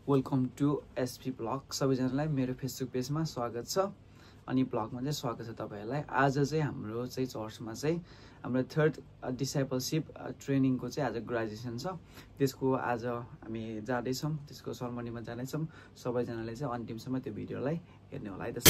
Welcome to SP blog. सबैजनालाई मेरो Facebook पेजमा स्वागत छ अनि ब्लगमा चाहिँ स्वागत छ तपाईहरुलाई। आज चाहिँ हाम्रो चाहिँ चर्चमा चाहिँ हाम्रो थर्ड डिसाइपलशिप ट्रेनिङको चाहिँ आज ग्रेजुएसन छ। त्यसको आज हामी जाँदै छौं, त्यसको सेरेमनीमा जाँदै छौं। सबैजनाले चाहिँ अन्तिमसम्म त्यो भिडियोलाई हेर्नु होला है त।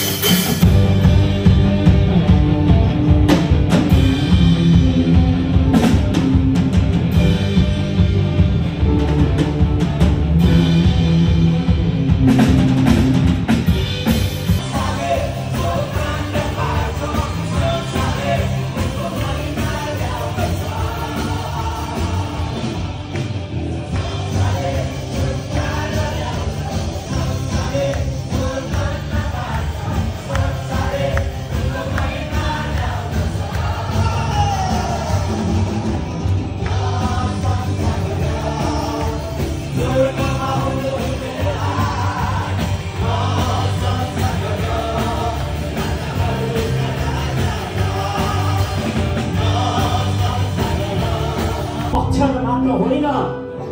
होइन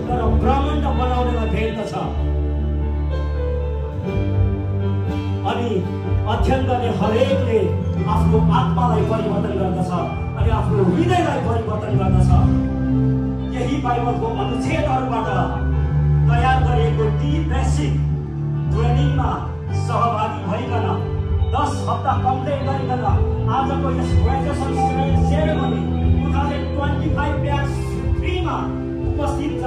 तर ब्रह्माण्ड बनाउनेमा भेद छ। अनि अध्ययन गर्ने हरेकले आफ्नो आत्मालाई परिवर्तन गर्दछ अनि आफ्नो हृदयलाई परिवर्तन गर्दछ। यही बाइबलको अनुच्छेदहरूबाट तयार गरिएको ती बेसिक ट्रेनिङमा सहभागी भइकन 10 हप्ता कम्प्लिट गरिकन आजको यस ग्रेजुएसन सेरेमनी 2025 ब्याच 3 मा उपस्थित छ।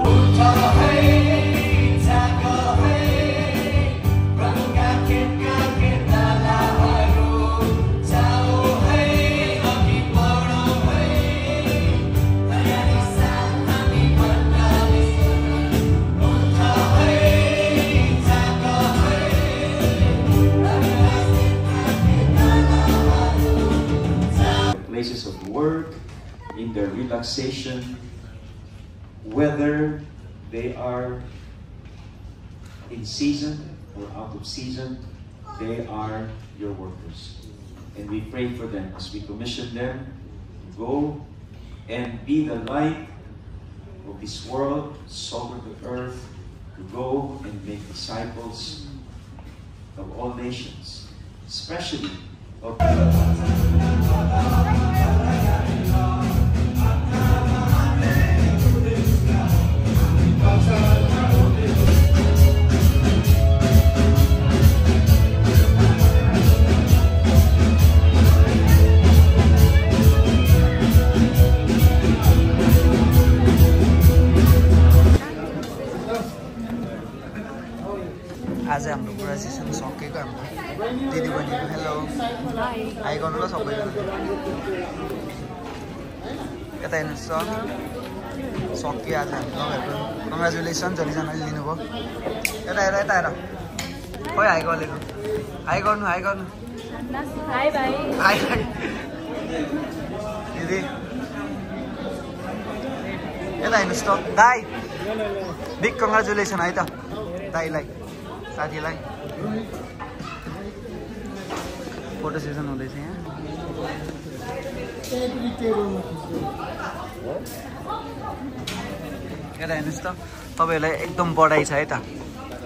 Places of work, in their relaxation, whether they are in season or out of season, they are your workers. And we pray for them as we commission them to go and be the light of this world, salt of the earth, to go and make disciples of all nations, especially of आज हाम्रो graduation सकेको हाम्रो दिदीबहिनीको hello hi गर्नु ल सबैजना। यता हेर्नुहोस् त सक्यो आज हाम्रो तपाईँहरूको कङ्ग्रेचुलेसन जतिजनाले लिनुभयो। यता हेर यता हेर खोइ हाई गरेको हाई गर्नु हाई गर्नु हाई भाइ हाई भाइ दिदी यता हेर्नुहोस् त दाइ बिग कङ्ग्रेचुलेसन है त दाइलाई साथीलाई। फोटो सेसन हुँदैछ यहाँ। यता हेर्नुहोस् त तपाईँहरूलाई एकदम बधाई छ है त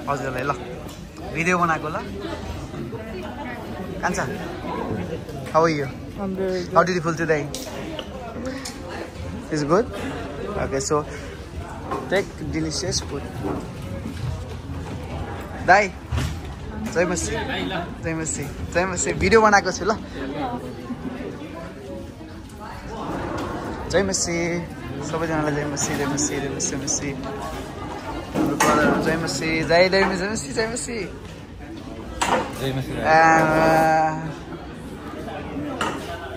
हजुरलाई। ल भिडियो बनाएको ल कान्छा how are you? How did you feel today? Is good? Okay so take delicious food. दाइ जय मसी जय मसी जय मसी भिडियो बनाएको छु ल। जय मसी सबैजनालाई जय मसी जय मसी जय मसी मसी जय मसी जय जय मसी जय मसी जय मसी।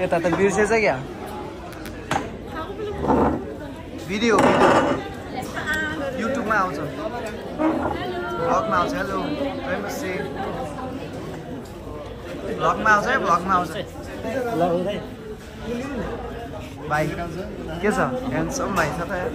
यता त बिर्सेछ क्या भिडियो युट्युबमा आउँछ भ्लगमा आउँछ। हेलो जय मसी भ्लगमा आउँछ है भ्लगमा आउँछ। भाइ के छ ह्यान्डसम भाइ छ त यार।